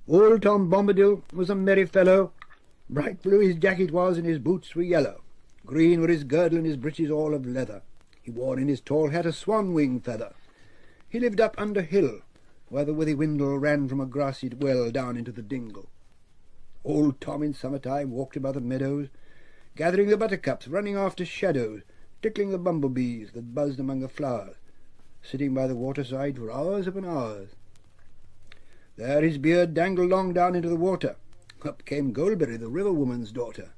Old Tom Bombadil was a merry fellow. Bright blue his jacket was, and his boots were yellow. Green were his girdle, and his breeches all of leather. He wore in his tall hat a swan-wing feather. He lived up under hill, where the withy windle ran from a grassy well down into the dingle. Old Tom in summer-time walked about the meadows, gathering the buttercups, running after shadows, tickling the bumblebees that buzzed among the flowers, sitting by the waterside for hours upon hours. There his beard dangled long down into the water. Up came Goldberry, the river woman's daughter,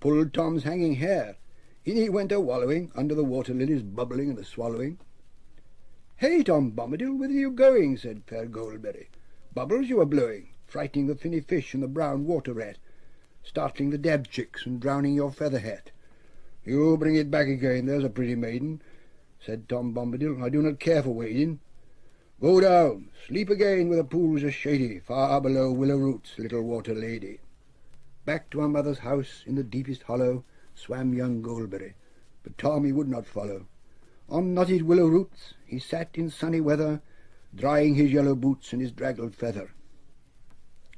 pulled Tom's hanging hair. In he went a-wallowing, under the water lilies bubbling and a-swallowing. "Hey, Tom Bombadil, whither you going?" said fair Goldberry. "Bubbles you are blowing, frightening the finny fish and the brown water rat, startling the dab chicks and drowning your feather hat." "You bring it back again, there's a pretty maiden," said Tom Bombadil. "I do not care for wading. Go down, sleep again where the pools are shady, far below willow roots, little water lady." Back to our mother's house in the deepest hollow swam young Goldberry, but Tom he would not follow. On knotted willow roots he sat in sunny weather, drying his yellow boots and his draggled feather.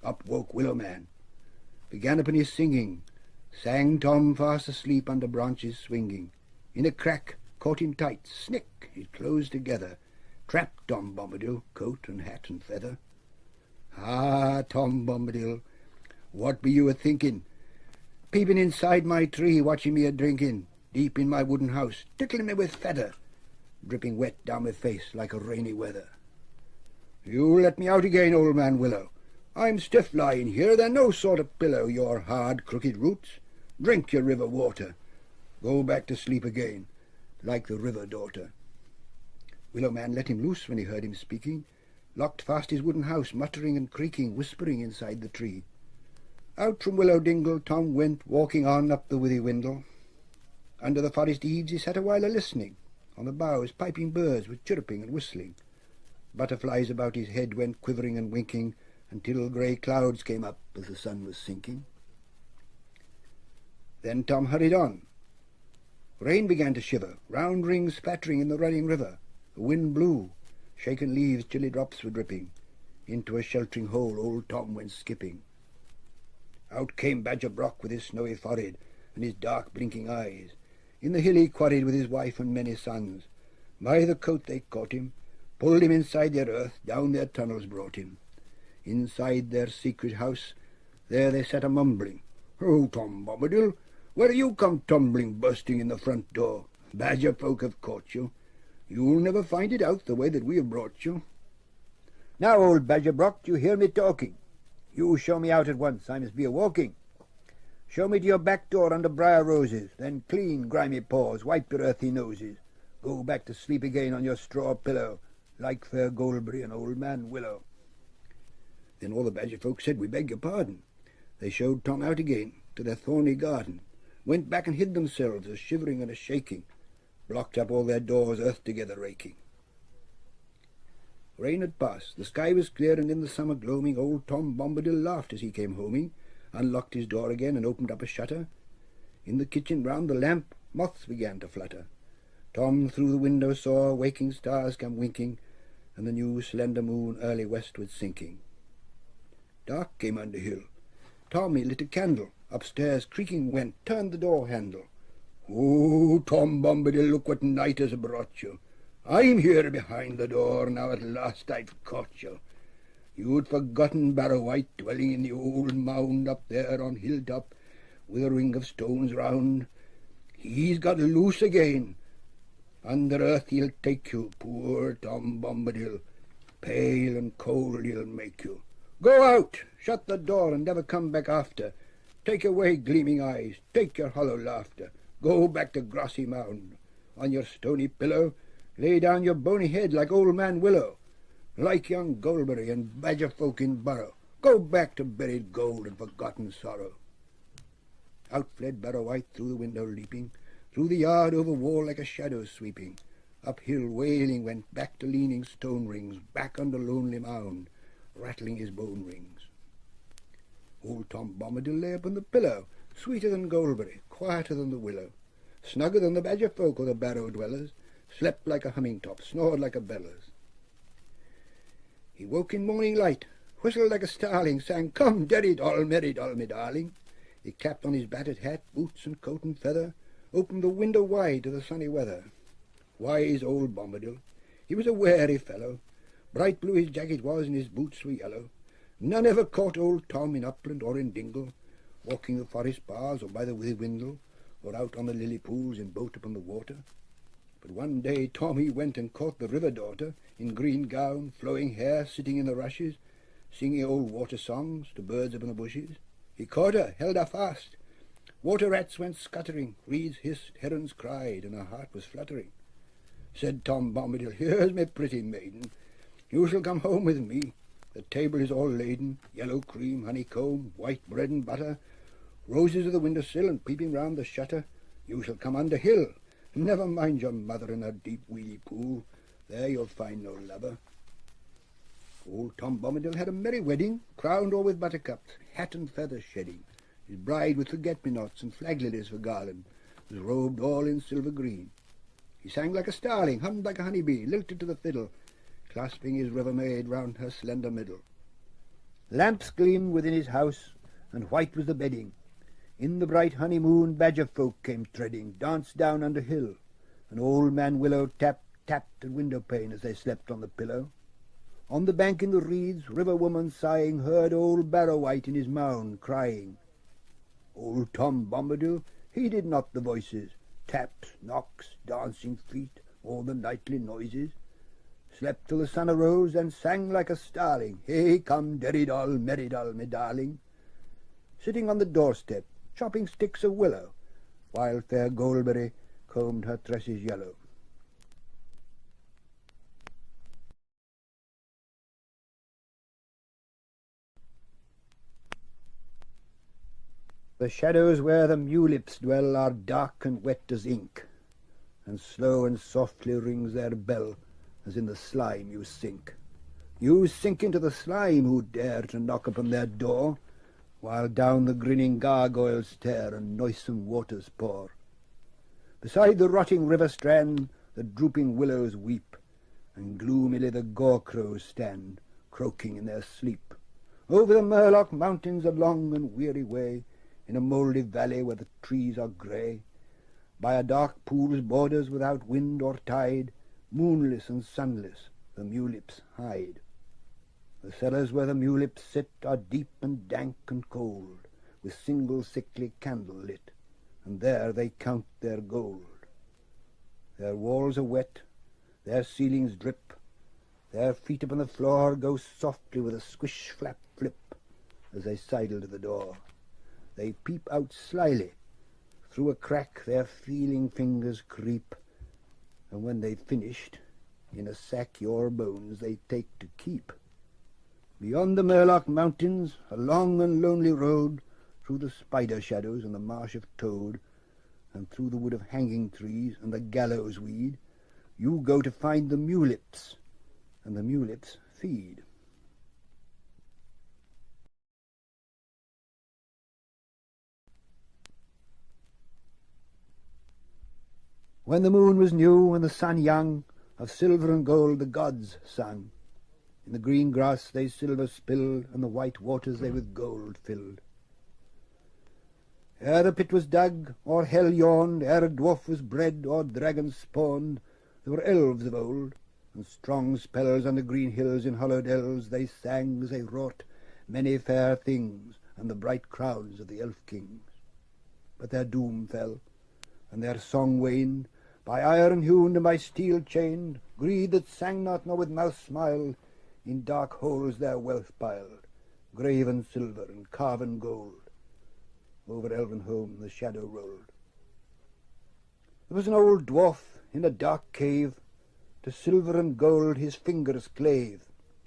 Up woke Willow Man, began upon his singing, sang Tom fast asleep under branches swinging. In a crack caught him tight, snick, it closed together, trapped Tom Bombadil, coat and hat and feather. "Ah, Tom Bombadil, what be you a-thinking, peeping inside my tree, watching me a-drinking, deep in my wooden house, tickling me with feather, dripping wet down my face like a rainy weather? You let me out again, old man Willow. I'm stiff lying here, they're no sort of pillow, your hard crooked roots. Drink your river water, go back to sleep again, like the river daughter." Willow Man let him loose when he heard him speaking, locked fast his wooden house, muttering and creaking, whispering inside the tree. Out from Willow Dingle Tom went, walking on up the withy windle. Under the forest eaves he sat a while a-listening. On the boughs piping birds were chirruping and whistling. Butterflies about his head went quivering and winking, until grey clouds came up as the sun was sinking. Then Tom hurried on. Rain began to shiver, round rings spattering in the running river. The wind blew, shaken leaves, chilly drops were dripping. Into a sheltering hole old Tom went skipping. Out came Badger Brock with his snowy forehead and his dark blinking eyes. In the hill he quarried with his wife and many sons. By the coat they caught him, pulled him inside their earth, down their tunnels brought him. Inside their secret house, there they sat a-mumbling. "Oh, Tom Bombadil, where you come tumbling, bursting in the front door? Badger folk have caught you. You'll never find it out the way that we have brought you." "Now, old Badger Brock, do you hear me talking? You show me out at once, I must be a-walking. Show me to your back door under briar roses, then clean grimy paws, wipe your earthy noses. Go back to sleep again on your straw pillow, like fair Goldberry and old man Willow." Then all the badger folk said, "We beg your pardon." They showed Tom out again to their thorny garden, went back and hid themselves, a-shivering and a-shaking, blocked up all their doors, earth together raking. Rain had passed, the sky was clear, and in the summer gloaming old Tom Bombadil laughed as he came homing, unlocked his door again and opened up a shutter. In the kitchen round the lamp moths began to flutter. Tom through the window saw waking stars come winking, and the new slender moon early westward sinking. Dark came under hill. Tom he lit a candle, upstairs creaking went, turned the door handle. "Oh, Tom Bombadil, look what night has brought you. I'm here behind the door, now at last I've caught you. You'd forgotten Barrow White, dwelling in the old mound up there on hilltop, with a ring of stones round. He's got loose again. Under earth he'll take you, poor Tom Bombadil. Pale and cold he'll make you. Go out, shut the door, and never come back after. Take away gleaming eyes, take your hollow laughter. Go back to grassy mound. On your stony pillow lay down your bony head like old man Willow, like young Goldberry and badger folk in Burrow. Go back to buried gold and forgotten sorrow." Out fled Barrow White through the window leaping, through the yard over wall like a shadow sweeping. Uphill wailing went back to leaning stone rings, back under lonely mound, rattling his bone rings. Old Tom Bombadil lay upon the pillow, sweeter than Goldberry, quieter than the willow, snugger than the badger folk or the barrow dwellers, slept like a humming top, snored like a bellows. He woke in morning light, whistled like a starling, sang, "Come, derry doll, merry doll, me darling." He clapped on his battered hat, boots and coat and feather, opened the window wide to the sunny weather. Wise old Bombadil, he was a wary fellow. Bright blue his jacket was, and his boots were yellow. None ever caught old Tom in upland or in dingle, walking the forest bars or by the windle, or out on the lily pools in boat upon the water. But one day Tom he went and caught the river daughter, in green gown, flowing hair, sitting in the rushes, singing old water songs to birds upon the bushes. He caught her, held her fast. Water rats went scuttering, reeds hissed, herons cried, and her heart was fluttering. Said Tom Bombadil, "Here's my pretty maiden. You shall come home with me. The table is all laden, yellow cream, honeycomb, white bread and butter, roses at the window sill and peeping round the shutter. You shall come under hill. Never mind your mother in her deep weedy pool. There you'll find no lover." Old Tom Bombadil had a merry wedding, crowned all with buttercups, hat and feathers shedding. His bride with forget-me-nots and flag lilies for garland was robed all in silver green. He sang like a starling, hummed like a honeybee, lilted to the fiddle, clasping his river maid round her slender middle. Lamps gleamed within his house, and white was the bedding. In the bright honeymoon badger folk came treading, danced down under hill, and old man Willow tapped at window pane as they slept on the pillow. On the bank in the reeds, river woman sighing heard old Barrow White in his mound crying. Old Tom Bombadil heeded not the voices, taps, knocks, dancing feet, all the nightly noises. Slept till the sun arose, and sang like a starling, "Hey, come, derry doll, merry doll, me darling," sitting on the doorstep, chopping sticks of willow, while fair Goldberry combed her tresses yellow. The shadows where the mulips dwell are dark and wet as ink, and slow and softly rings their bell, as in the slime you sink. You sink into the slime who dare to knock upon their door, while down the grinning gargoyles stare and noisome waters pour. Beside the rotting river strand the drooping willows weep, and gloomily the gore-crows stand, croaking in their sleep. Over the Murlock mountains a long and weary way, in a mouldy valley where the trees are grey, by a dark pool's borders without wind or tide, moonless and sunless the mulips hide. The cellars where the mulips sit are deep and dank and cold, with single sickly candle lit, and there they count their gold. Their walls are wet, their ceilings drip, their feet upon the floor go softly with a squish, flap, flip, as they sidle to the door. They peep out slyly. Through a crack their feeling fingers creep, and when they've finished, in a sack your bones they take to keep. Beyond the Murlock mountains, a long and lonely road, through the spider shadows and the marsh of toad, and through the wood of hanging trees and the gallows weed, you go to find the mulips, and the mulips feed. When the moon was new and the sun young, of silver and gold the gods sang. In the green grass they silver spilled, and the white waters they with gold filled. Ere the pit was dug, or hell yawned, ere a dwarf was bred, or dragon spawned, there were elves of old, and strong spells on the green hills in hollow dells they sang as they wrought many fair things, and the bright crowns of the elf kings. But their doom fell, and their song waned, by iron hewn and by steel chained, greed that sang not nor with mouth smiled, in dark holes their wealth piled, graven silver and carven gold. Over elven home the shadow rolled. There was an old dwarf in a dark cave, to silver and gold his fingers clave.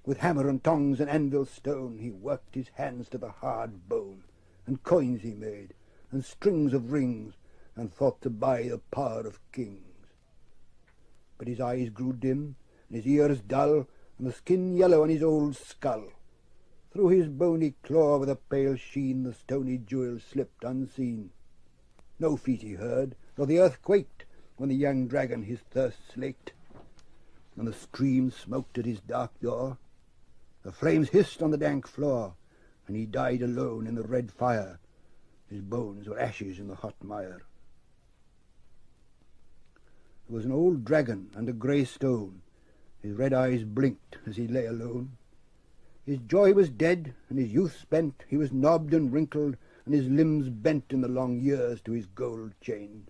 With hammer and tongs and anvil stone he worked his hands to the hard bone, and coins he made, and strings of rings, and thought to buy the power of kings. But his eyes grew dim, and his ears dull, and the skin yellow on his old skull. Through his bony claw with a pale sheen the stony jewel slipped unseen. No feet he heard, nor the earth quaked, when the young dragon his thirst slaked, and the stream smoked at his dark door. The flames hissed on the dank floor, and he died alone in the red fire. His bones were ashes in the hot mire. There was an old dragon and a grey stone. His red eyes blinked as he lay alone. His joy was dead, and his youth spent. He was knobbed and wrinkled, and his limbs bent in the long years to his gold chained.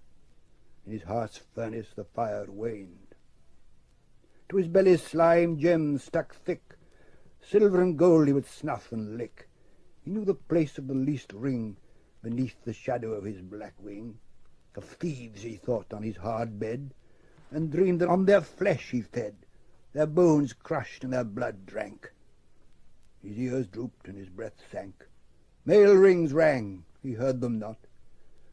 In his heart's furnace the fire waned. To his belly's slime gems stuck thick. Silver and gold he would snuff and lick. He knew the place of the least ring beneath the shadow of his black wing. Of thieves he thought on his hard bed, and dreamed that on their flesh he fed, their bones crushed and their blood drank. His ears drooped and his breath sank. Mail rings rang, he heard them not.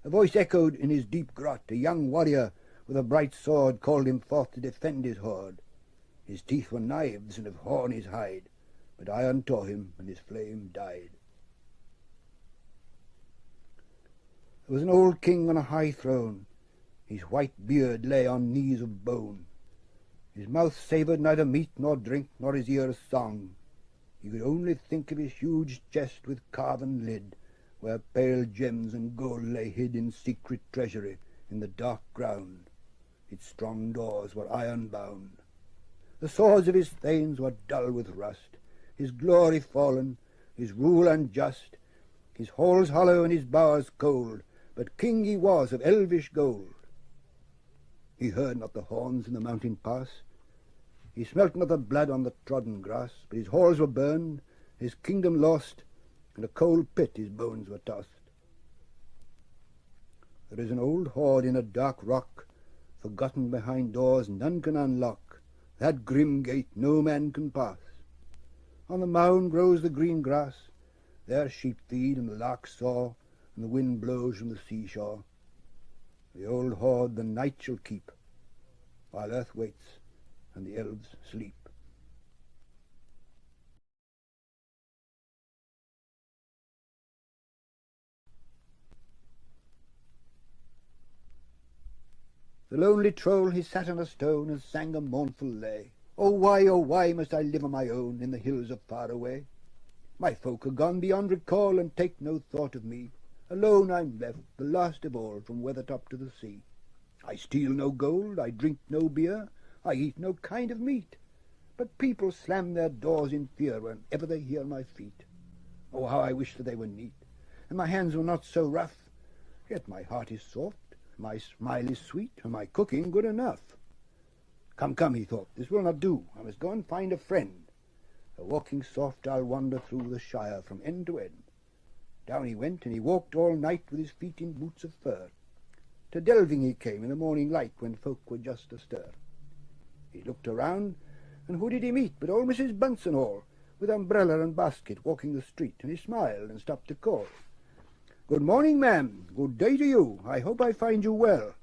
A voice echoed in his deep grot. A young warrior with a bright sword called him forth to defend his hoard. His teeth were knives and of horn his hide, but iron tore him and his flame died. There was an old king on a high throne. His white beard lay on knees of bone. His mouth savoured neither meat nor drink, nor his ears song. He could only think of his huge chest with carven lid, where pale gems and gold lay hid in secret treasury in the dark ground. Its strong doors were iron bound. The swords of his thanes were dull with rust, his glory fallen, his rule unjust, his halls hollow and his bowers cold, but king he was of elvish gold. He heard not the horns in the mountain pass, he smelt not the blood on the trodden grass, but his halls were burned, his kingdom lost, in a cold pit his bones were tossed. There is an old hoard in a dark rock, forgotten behind doors none can unlock. That grim gate no man can pass. On the mound grows the green grass, there sheep feed and the larks soar, and the wind blows from the seashore. The old hoard the night shall keep, while earth waits and the elves sleep. The lonely troll he sat on a stone and sang a mournful lay. Oh why must I live on my own in the hills of far away? My folk are gone beyond recall and take no thought of me. Alone I'm left, the last of all, from Weathertop to the sea. I steal no gold, I drink no beer, I eat no kind of meat. But people slam their doors in fear whenever they hear my feet. Oh, how I wish that they were neat, and my hands were not so rough. Yet my heart is soft, my smile is sweet, and my cooking good enough. Come, come, he thought, this will not do. I must go and find a friend. A walking soft I'll wander through the shire from end to end. Down he went, and he walked all night with his feet in boots of fur. To delving he came in the morning light, when folk were just astir. He looked around, and who did he meet but old Mrs. Bunce and all, with umbrella and basket, walking the street, and he smiled and stopped to call. "Good morning, ma'am. Good day to you. I hope I find you well."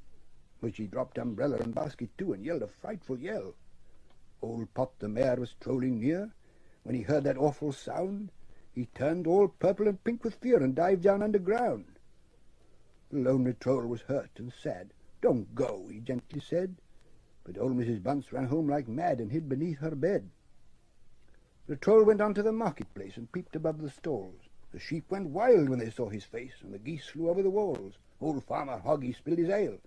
But she dropped umbrella and basket too, and yelled a frightful yell. Old Pot the mare was strolling near. When he heard that awful sound, he turned all purple and pink with fear and dived down underground. The lonely troll was hurt and sad. "Don't go," he gently said. But old Mrs. Bunce ran home like mad and hid beneath her bed. The troll went on to the marketplace and peeped above the stalls. The sheep went wild when they saw his face, and the geese flew over the walls. Old Farmer Hoggy spilled his ale.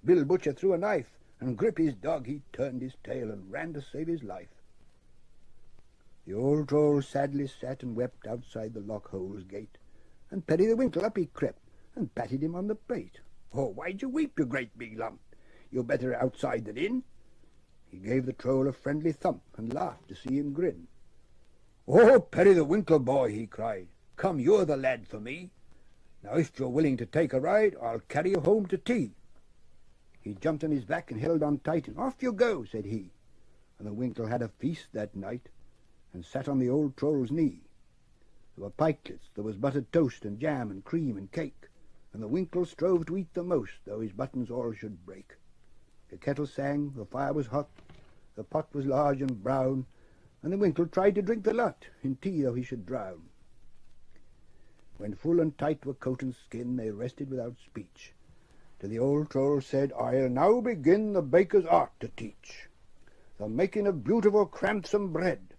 Bill Butcher threw a knife, and Grip his dog he turned his tail and ran to save his life. The old troll sadly sat and wept outside the lock-hole's gate, and Perry the Winkle up he crept and patted him on the pate. "Oh, why'd you weep, you great big lump? You're better outside than in." He gave the troll a friendly thump and laughed to see him grin. "Oh, Perry the Winkle boy," he cried, "come, you're the lad for me. Now if you're willing to take a ride, I'll carry you home to tea." He jumped on his back and held on tight, and "Off you go," said he. And the Winkle had a feast that night, and sat on the old troll's knee. There were pikelets, there was buttered toast and jam and cream and cake, and the Winkle strove to eat the most, though his buttons all should break. The kettle sang, the fire was hot, the pot was large and brown, and the Winkle tried to drink the lot, in tea though he should drown. When full and tight were coat and skin, they rested without speech. To the old troll said, "I'll now begin the baker's art to teach, the making of beautiful crampsome bread.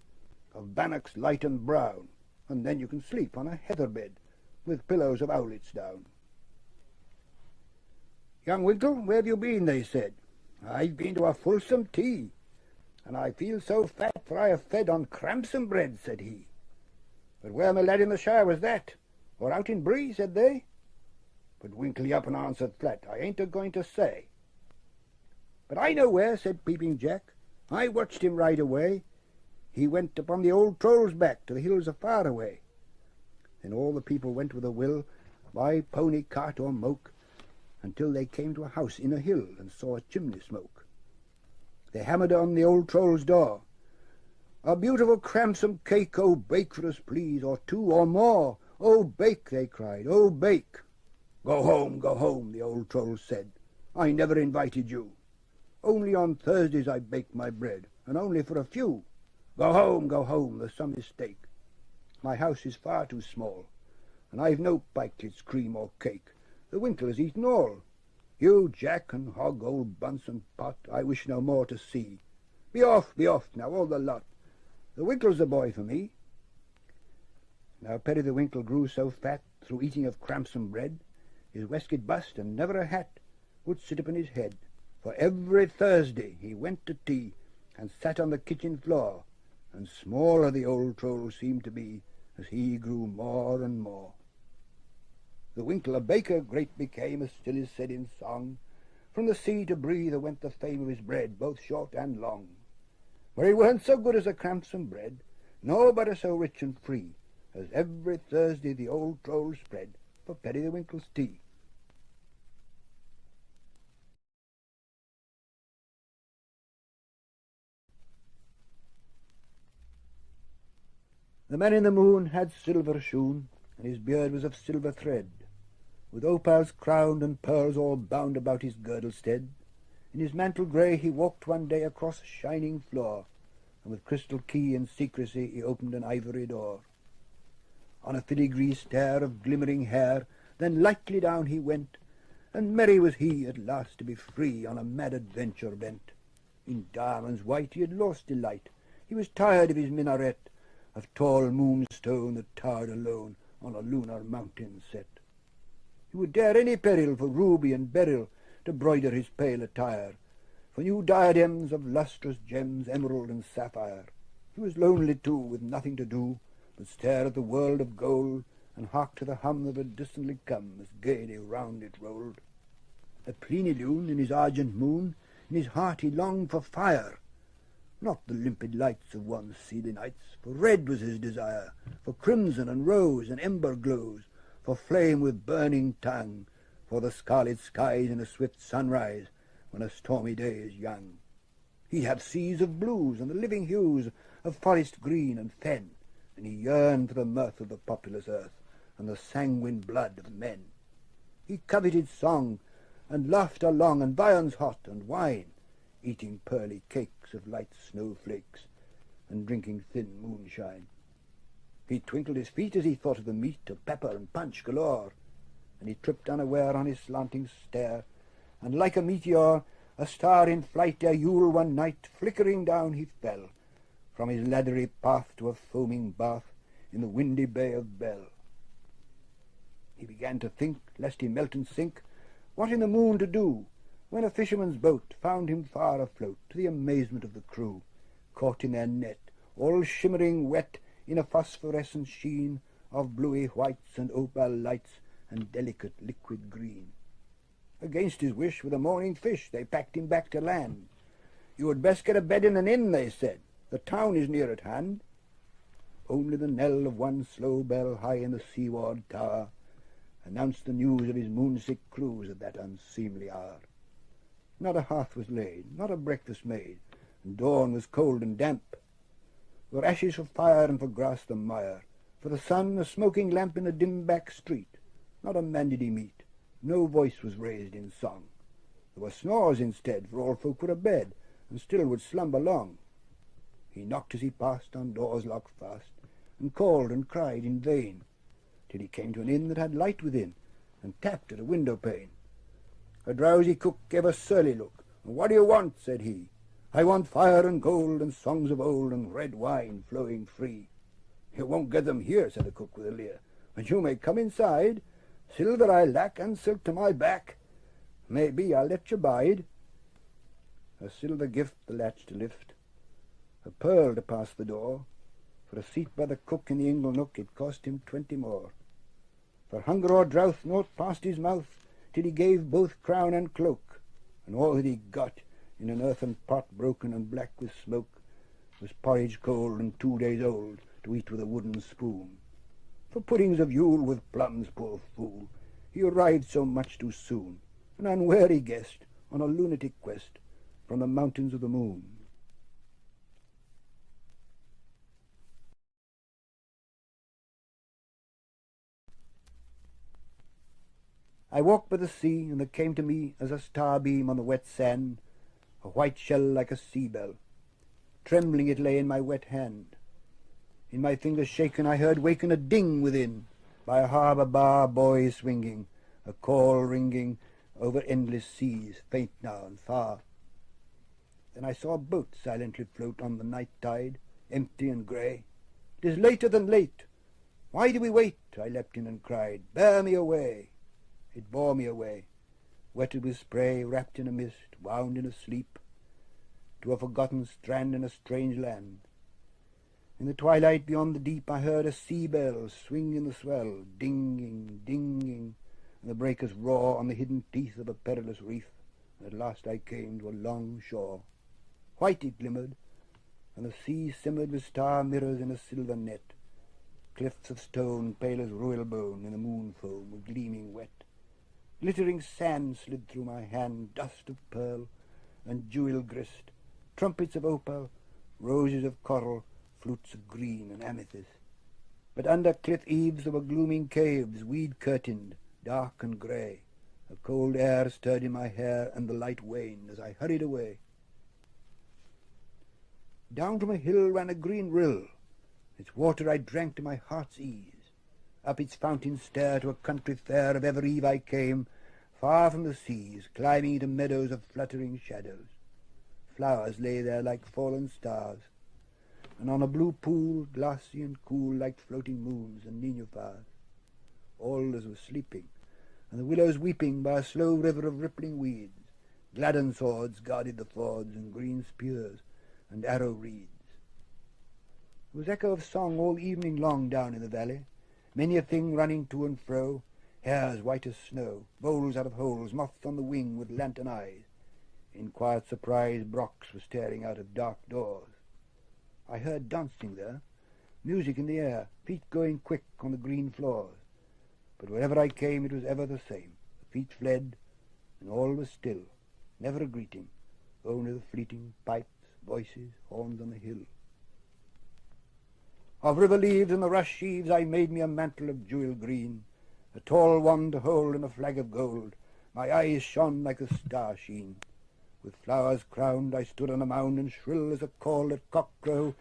of bannocks light and brown, and then you can sleep on a heather bed with pillows of owlets down. Young Winkle, where have you been? They said. I've been to a fulsome tea, and I feel so fat, for I have fed on crampsome bread, said he. But where, my lad, in the shire was that? Or out in Bree, said they. But Winkle up and answered flat, I ain't a-going to say. But I know where, said Peeping Jack. I watched him ride away. He went upon the old Troll's back to the hills afar away. Then all the people went with a will, by pony, cart, or moke, until they came to a house in a hill and saw a chimney smoke. They hammered on the old Troll's door. A beautiful crampsome cake, oh, bake for us, please, or two or more. Oh, bake, they cried, oh, bake. Go home, the old Troll said. I never invited you. Only on Thursdays I bake my bread, and only for a few. Go home, there's some mistake. My house is far too small, and I've no pikelets, cream, or cake. The Winkle has eaten all. You, Jack, and Hog, old Bunce and Pot, I wish no more to see. Be off now, all the lot. The Winkle's the boy for me. Now Perry the Winkle grew so fat through eating of crampsome bread, his waistcoat bust and never a hat would sit upon his head. For every Thursday he went to tea and sat on the kitchen floor, and smaller the old Troll seemed to be as he grew more and more. The Winkle a baker great became, as still is said in song. From the sea to Bree there went the fame of his bread, both short and long. For he weren't so good as a crampsome bread, nor but so rich and free, as every Thursday the old Troll spread for Perry the Winkle's tea. The man in the moon had silver shoon, and his beard was of silver thread, with opals crowned and pearls all bound about his girdle stead. In his mantle grey he walked one day across a shining floor, and with crystal key and secrecy he opened an ivory door. On a filigree stair of glimmering hair, then lightly down he went, and merry was he at last to be free on a mad adventure bent. In diamonds white he had lost delight, he was tired of his minaret, of tall moonstone that towered alone on a lunar mountain set. He would dare any peril for ruby and beryl to broider his pale attire, for new diadems of lustrous gems, emerald and sapphire. He was lonely too, with nothing to do but stare at the world of gold, and hark to the hum of it distantly come as gaily round it rolled. At plenilune in his argent moon, in his heart he longed for fire, not the limpid lights of one's seely nights, for red was his desire, for crimson and rose and ember glows, for flame with burning tongue, for the scarlet skies in a swift sunrise when a stormy day is young. He had seas of blues and the living hues of forest green and fen, and he yearned for the mirth of the populous earth and the sanguine blood of men. He coveted song and laughter long and viands hot and wine, eating pearly cakes of light snowflakes and drinking thin moonshine. He twinkled his feet as he thought of the meat of pepper and punch galore, and he tripped unaware on his slanting stair, and like a meteor, a star in flight ere Yule one night, flickering down he fell from his leathery path to a foaming bath in the windy bay of Bell. He began to think, lest he melt and sink, what in the moon to do, when a fisherman's boat found him far afloat, to the amazement of the crew, caught in their net, all shimmering wet in a phosphorescent sheen of bluey whites and opal lights and delicate liquid green. Against his wish, with a moaning fish, they packed him back to land. You had best get a bed in an inn, they said. The town is near at hand. Only the knell of one slow bell high in the seaward tower announced the news of his moonsick cruise at that unseemly hour. Not a hearth was laid, not a breakfast made, and dawn was cold and damp. For ashes for fire and for grass the mire, for the sun a smoking lamp in a dim back street. Not a man did he meet, no voice was raised in song. There were snores instead, for all folk were abed, and still would slumber long. He knocked as he passed on doors locked fast, and called and cried in vain, till he came to an inn that had light within, and tapped at a window pane. A drowsy cook gave a surly look. "What do you want?" said he. I want fire and gold and songs of old and red wine flowing free. You won't get them here, said the cook with a leer, but you may come inside. Silver I lack and silk to my back. Maybe I'll let you bide. A silver gift the latch to lift, a pearl to pass the door. For a seat by the cook in the ingle nook it cost him 20 more. For hunger or drouth naught passed his mouth, till he gave both crown and cloak, and all that he got, in an earthen pot broken and black with smoke, was porridge cold and 2 days old, to eat with a wooden spoon. For puddings of Yule with plums, poor fool, he arrived so much too soon, an unwary guest on a lunatic quest from the mountains of the moon. I walked by the sea, and there came to me as a starbeam on the wet sand, a white shell like a sea bell. Trembling it lay in my wet hand. In my fingers shaken I heard waken a ding within, by a harbour bar boys swinging, a call ringing over endless seas, faint now and far. Then I saw a boat silently float on the night tide, empty and grey. "'Tis later than late. Why do we wait?" I leapt in and cried. "Bear me away." It bore me away, wetted with spray, wrapped in a mist, wound in a sleep, to a forgotten strand in a strange land. In the twilight beyond the deep I heard a sea bell swing in the swell, dinging, dinging, and the breakers roar on the hidden teeth of a perilous reef. And at last I came to a long shore. White it glimmered, and the sea simmered with star mirrors in a silver net. Cliffs of stone, pale as royal bone, in the moon foam were gleaming wet. Glittering sand slid through my hand, dust of pearl and jewel grist, trumpets of opal, roses of coral, flutes of green and amethyst. But under cliff eaves there were glooming caves, weed-curtained, dark and grey. A cold air stirred in my hair, and the light waned as I hurried away. Down from a hill ran a green rill. Its water I drank to my heart's ease. Up its fountain stair to a country fair of ever eve I came, far from the seas, climbing into meadows of fluttering shadows. Flowers lay there like fallen stars, and on a blue pool, glassy and cool, like floating moons and nenuphars. Alders were sleeping, and the willows weeping by a slow river of rippling weeds. Gladden swords guarded the fords, and green spears and arrow reeds. There was echo of song all evening long down in the valley, many a thing running to and fro, hares white as snow, voles out of holes, moths on the wing with lantern eyes. In quiet surprise Brox was staring out of dark doors. I heard dancing there, music in the air, feet going quick on the green floors. But wherever I came it was ever the same. The feet fled, and all was still, never a greeting, only the fleeting pipes, voices, horns on the hill. Of river leaves and the rush sheaves I made me a mantle of jewel green, a tall wand to hold and a flag of gold. My eyes shone like a star sheen. With flowers crowned I stood on a mound, and shrill as a call at cockcrow,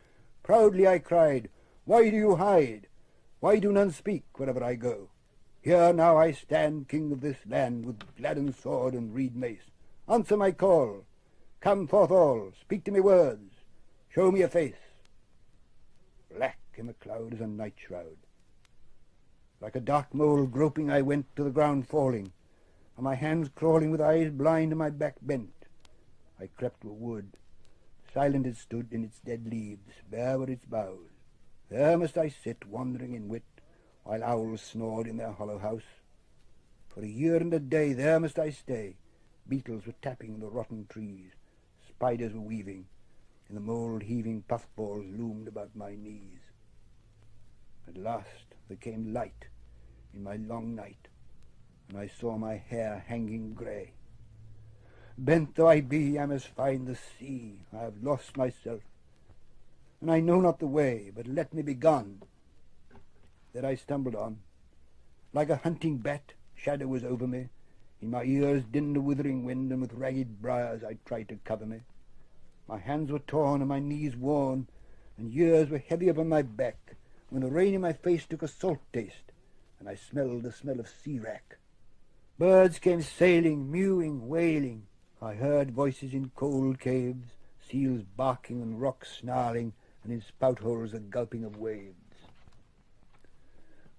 proudly I cried, "Why do you hide? Why do none speak wherever I go? Here now I stand, king of this land, with gladden sword and reed mace. Answer my call. Come forth all, speak to me words, show me a face." Black in the cloud as a night shroud. Like a dark mole groping I went, to the ground falling, and my hands crawling, with eyes blind and my back bent. I crept to a wood. Silent it stood in its dead leaves, bare were its boughs. There must I sit, wandering in wit, while owls snored in their hollow house. For a year and a day there must I stay. Beetles were tapping in the rotten trees, spiders were weaving, in the mould heaving puffballs loomed about my knees. At last there came light in my long night, and I saw my hair hanging grey. Bent though I be, I must find the sea. I have lost myself, and I know not the way, but let me be gone. Then I stumbled on. Like a hunting bat, shadow was over me. In my ears dinned a withering wind, and with ragged briars I tried to cover me. My hands were torn and my knees worn, and years were heavy upon my back, when the rain in my face took a salt taste, and I smelled the smell of sea-wrack. Birds came sailing, mewing, wailing. I heard voices in cold caves, seals barking and rocks snarling, and in spout holes the gulping of waves.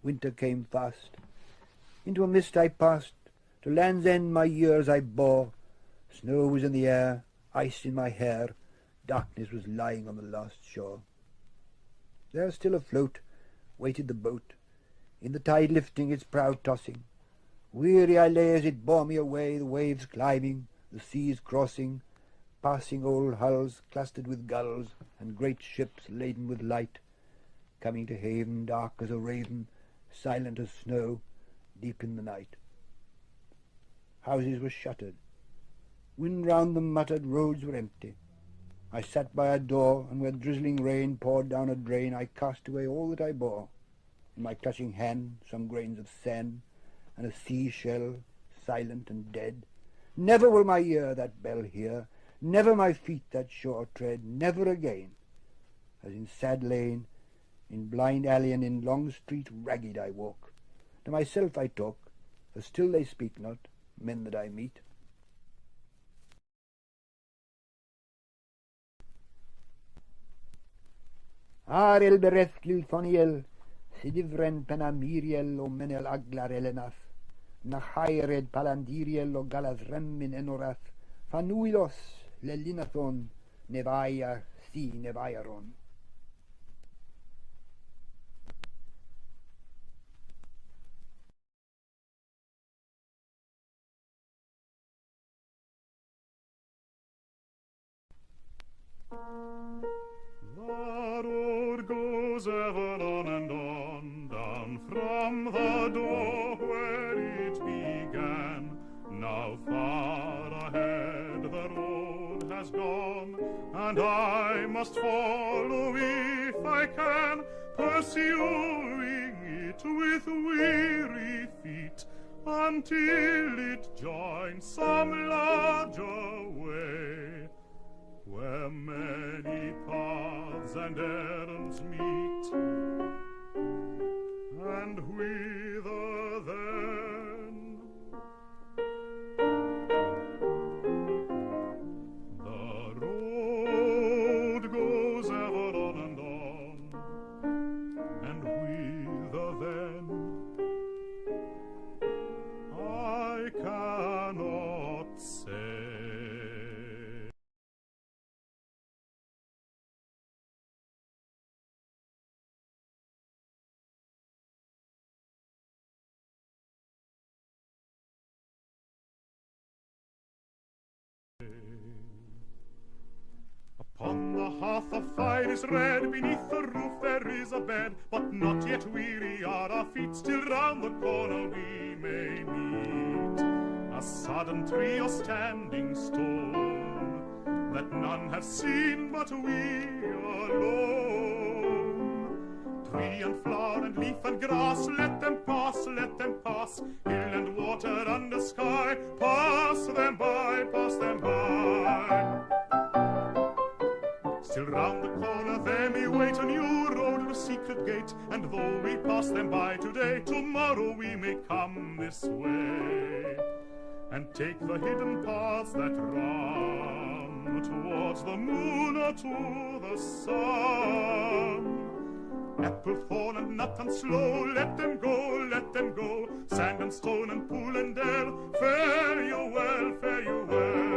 Winter came fast. Into a mist I passed. To Land's End my years I bore. Snow was in the air, ice in my hair. Darkness was lying on the last shore. There still afloat waited the boat, in the tide lifting its prow tossing. Weary I lay as it bore me away, the waves climbing, the seas crossing, passing old hulls clustered with gulls, and great ships laden with light, coming to haven dark as a raven, silent as snow, deep in the night. Houses were shuttered. Wind round them muttered, roads were empty. I sat by a door, and where drizzling rain poured down a drain, I cast away all that I bore. In my clutching hand some grains of sand, and a sea-shell, silent and dead. Never will my ear that bell hear, never my feet that shore tread, never again. As in sad lane, in blind alley, and in long street ragged I walk. To myself I talk, for still they speak not, men that I meet. Ar elbereth glilfoniel, sidivren penamiriel o menel aglar elenath, na haired palandiriel o galathrem in enorath, fanuilos lelinathon, nevaya si nevayaron. The road goes ever on and on, down from the door where it began. Now far ahead the road has gone, and I must follow if I can, pursuing it with weary feet, until it joins some larger way, where many paths and errands meet. And whither then? The road goes ever on and on, and whither then? I cannot say. Upon the hearth a fire is red, beneath the roof there is a bed, but not yet weary are our feet, still round the corner we may meet. A sodden tree or standing stone, that none have seen but we alone. Tree and flower and leaf and grass, let them pass, let them pass. Hill and water under sky, pass them by, pass them by. Still round the corner there may wait a new road, a secret gate, and though we pass them by today, tomorrow we may come this way, and take the hidden paths that run towards the moon or to the sun. Apple, thorn, and nut and sloe, let them go, let them go. Sand and stone and pool and dell, fare you well, fare you well.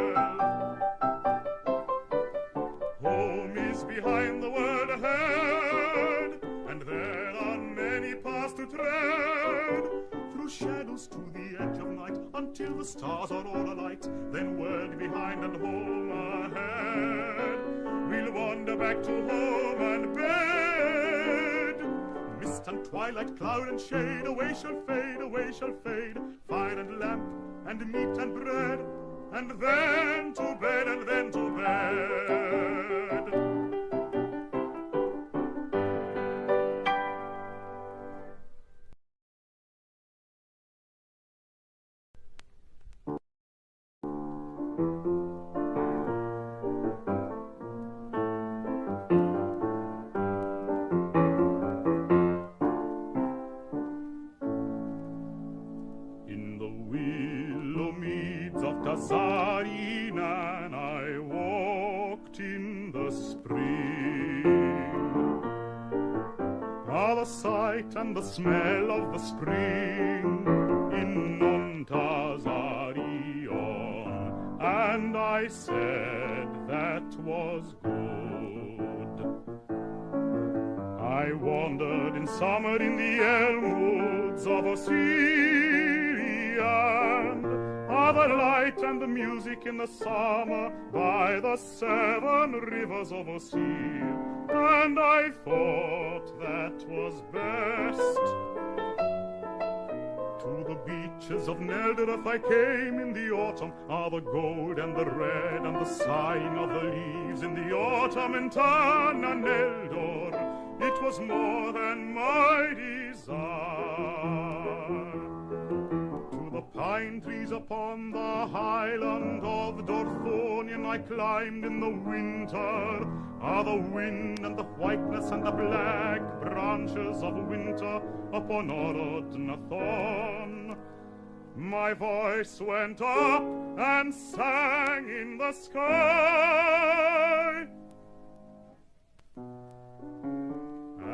Home is behind, the world ahead, and there are many paths to tread, through shadows to the edge of night, until the stars are all alight. Then world behind and home ahead, we'll wander back to home and bed. Mist and twilight, cloud and shade, away shall fade, away shall fade. Fire and lamp and meat and bread, and then to bed, and then to bed. In the willow meads of Tazarinan I walked in are the sight and the smell of the spring in Montazarion. And I said that was good. I wandered in summer in the elm woods of Ocean, are the light and the music in the summer by the 7 rivers of Ocean. And I thought that was best. To the beaches of Neldorf I came in the autumn, are the gold and the red and the sighing of the leaves in the autumn in Tana Neldor. It was more than my desire. To the pine trees upon the highland of Dorthonion I climbed in the winter, are the wind and the whiteness and the black branches of winter upon Orodnathon. My voice went up and sang in the sky.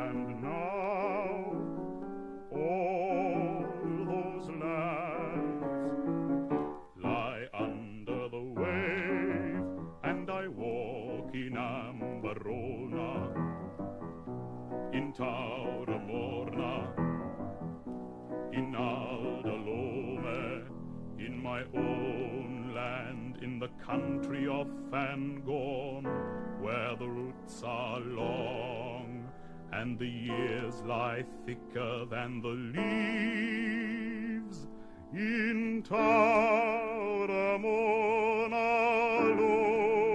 And now all those lands lie under the wave, and I walk in Ambarona, in Tauramorna, in Aldalome, in my own land, in the country of Fangorn, where the roots are long and the years lie thicker than the leaves, in Tauramorna Lome.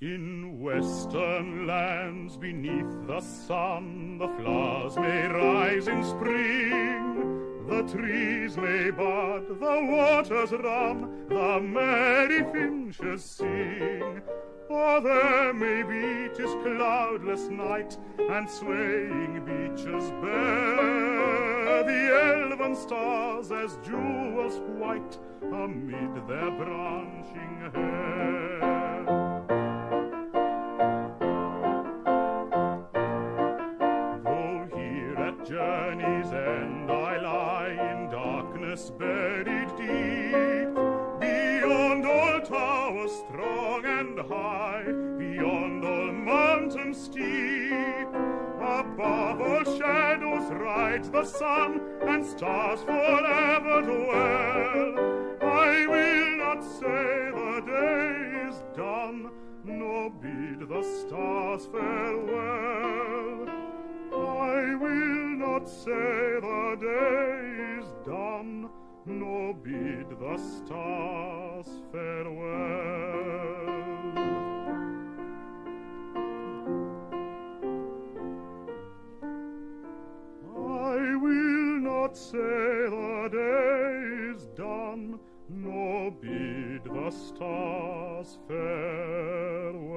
In western lands beneath the sun, the flowers may rise in spring, the trees may bud, the waters run, the merry finches sing. Or there may be 'tis cloudless night, and swaying beeches bear the elven stars as jewels white amid their branching hair. Journey's end I lie in darkness buried deep, beyond all towers strong and high, beyond all mountains steep. Above all shadows rides the sun, and stars forever dwell. I will not say the day is done, nor bid the stars farewell. I will not say the day is done, nor bid the stars farewell. I will not say the day is done, nor bid the stars farewell.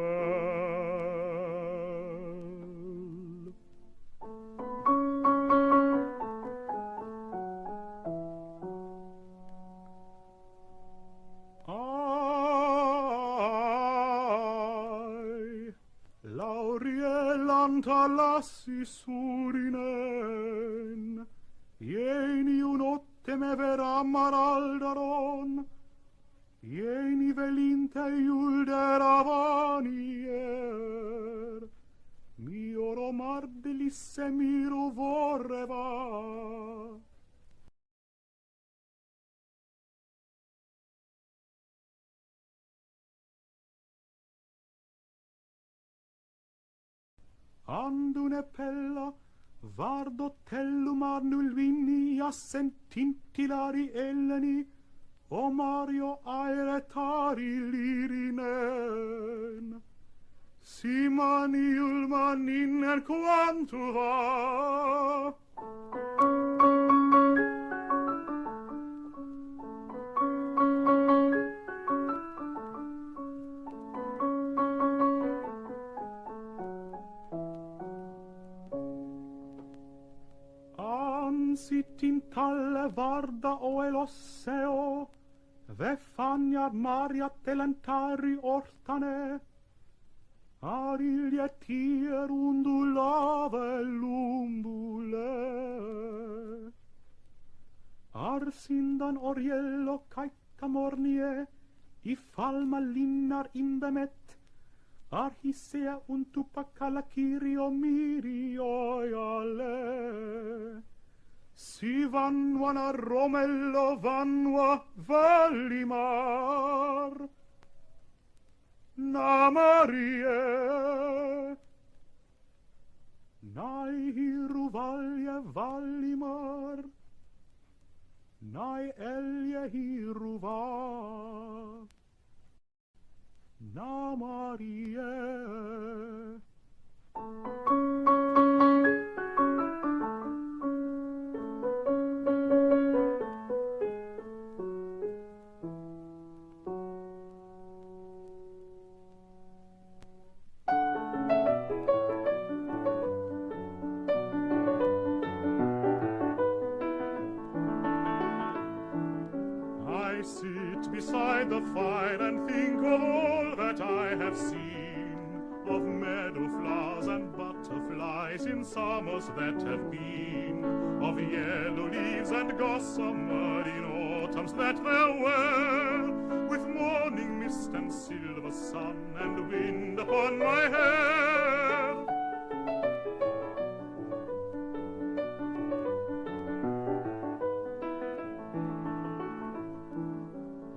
Lassi surinen, ieni unotte me vera maraldaron, ieni velinte iulder avanier, mio romar delisse miro vorreva. Andune pella, vardo tellum arnul vini assentintilari elleni, o Mario aeretari lirinen. Si maniul maninen quantum va. Ansit in talle varda o elosseo, ve fagnar maria telantari ortane, ariglie tier undulave lumbule. Arsindan oriello caita mornie, I falma linnar imbemet, arhisea untupacala kirio mirio ale. Si vanwana romello vanwa valimar, na Marie, nai hiru valje valimar, nai elje hiru va, na Marie. I sit beside the fire and think of all that I have seen, of meadow flowers and butterflies in summers that have been, of yellow leaves and gossamer in autumns that there were, with morning mist and silver sun and wind upon my hair.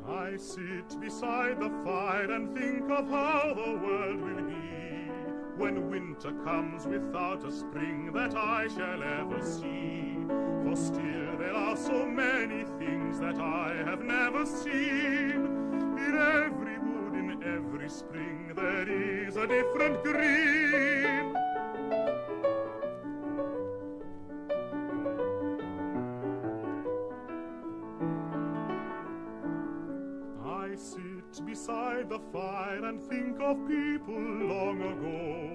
I sit beside the fire and think of how the world will be when winter comes without a spring that I shall ever see. For still there are so many things that I have never seen. In every wood, in every spring, there is a different green. I sit beside the fire and think of people long ago,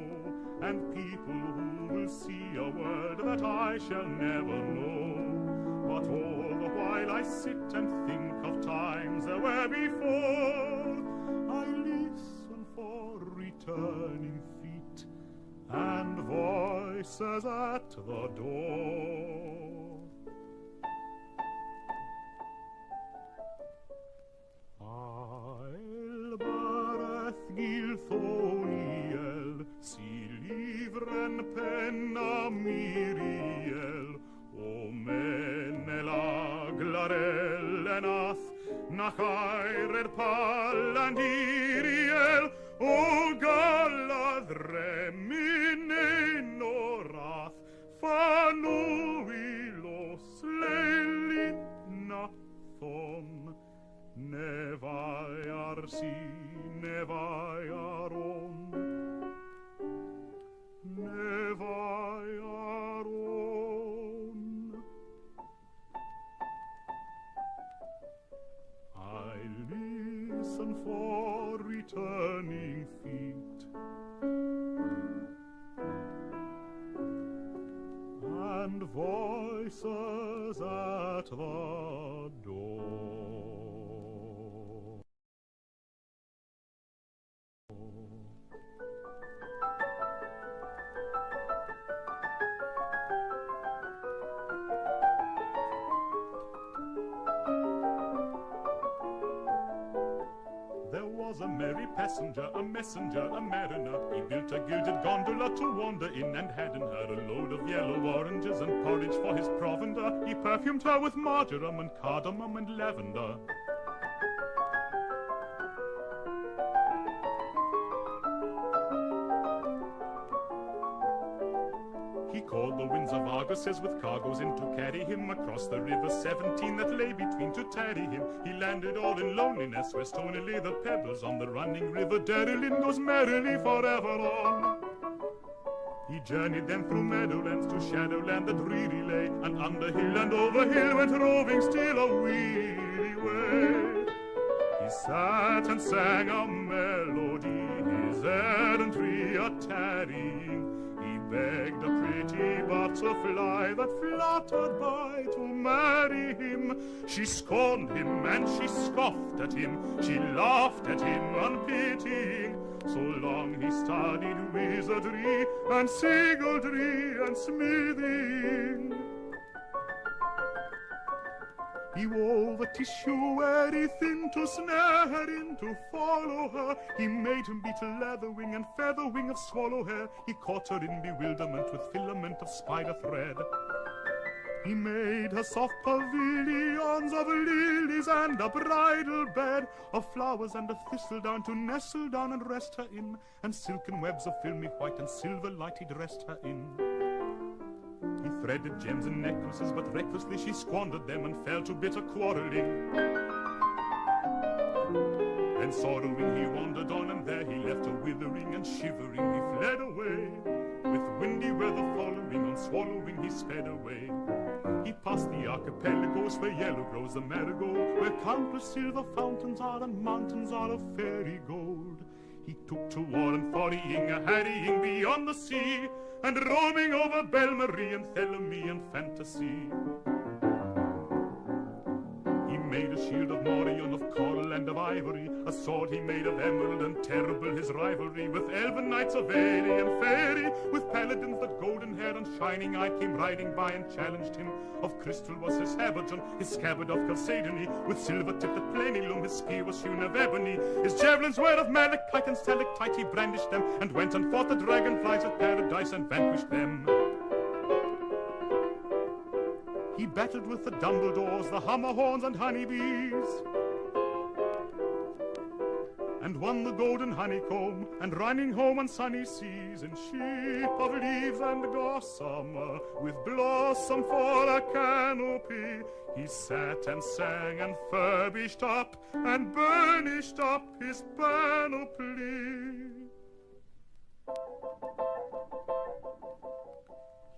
and people who will see a world that I shall never know. But all the while I sit and think of times there were before, I listen for returning feet and voices at the door. Gilthoniel, si livren penna Miriel, o menela glarellenath, nach eirer Pallandiriel, o galadre minenorath, fanuilos leilinathon, nevaiar si nevaiaron, nevaiaron. I listen for returning feet and voices at the door. A merry passenger, a messenger, a mariner. He built a gilded gondola to wander in, and had in her a load of yellow oranges and porridge for his provender. He perfumed her with marjoram and cardamom and lavender. He called the winds of Argosies with cargoes in to carry him across the river 17 that lay between to tarry him. He landed all in loneliness where stony lay the pebbles on the running river. Darilyn goes merrily forever on. He journeyed then through meadowlands to shadowland that dreary lay, and under hill and over hill went roving still a weary way. He sat and sang a melody, his errantry a tarrying. He begged a pretty butterfly that fluttered by to marry him. She scorned him and she scoffed at him, she laughed at him unpitying. So long he studied wizardry and singledry and smithing. He wove a tissue very thin to snare her in, to follow her. He made him beat a leather wing and feather wing of swallow hair. He caught her in bewilderment with filament of spider thread. He made her soft pavilions of lilies and a bridal bed of flowers and of thistledown to nestle down and rest her in, and silken webs of filmy white and silver light he dressed her in. He threaded gems and necklaces, but recklessly she squandered them and fell to bitter quarreling. Then sorrowing he wandered on, and there he left her withering and shivering. He fled away, with windy weather following, on swallowing he sped away. He passed the archipelagos where yellow grows the marigold, where countless silver fountains are and mountains are of fairy gold. He took to war and forrying, a harrying beyond the sea, and roaming over Belmarie and Thelemy and Fantasy. He made a shield of morion, of coral and of ivory, a sword he made of emerald, and terrible his rivalry with elven knights of Aerie and Fairy, with paladins that golden-haired and shining-eyed came riding by and challenged him. Of crystal was his habergeon, his scabbard of chalcedony, with silver-tipped at plenilum, his spear was hewn of ebony. His javelins were of malachite and stalactite, he brandished them, and went and fought the dragonflies at paradise and vanquished them. He battled with the Dumbledores, the Hummerhorns and honeybees, and won the golden honeycomb, and running home on sunny seas, in sheep of leaves and gossamer, with blossom for a canopy, he sat and sang and furbished up and burnished up his panoply.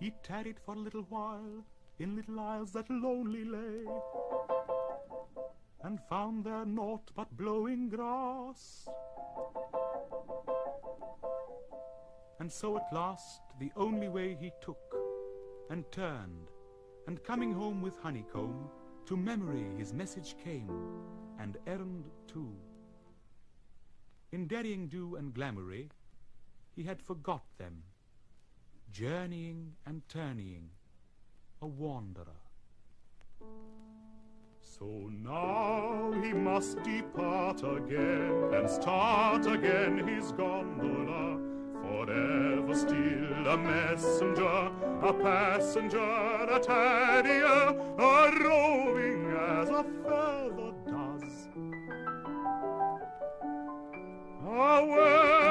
He tarried for a little while in little isles that lonely lay, and found there naught but blowing grass. And so at last the only way he took, and turned, and coming home with honeycomb, to memory his message came, and errand too. In derrying dew and glamoury, he had forgot them, journeying and turning, a wanderer. So now he must depart again, and start again his gondola, forever still a messenger, a passenger, a tarrier, a roving as a feather does. Away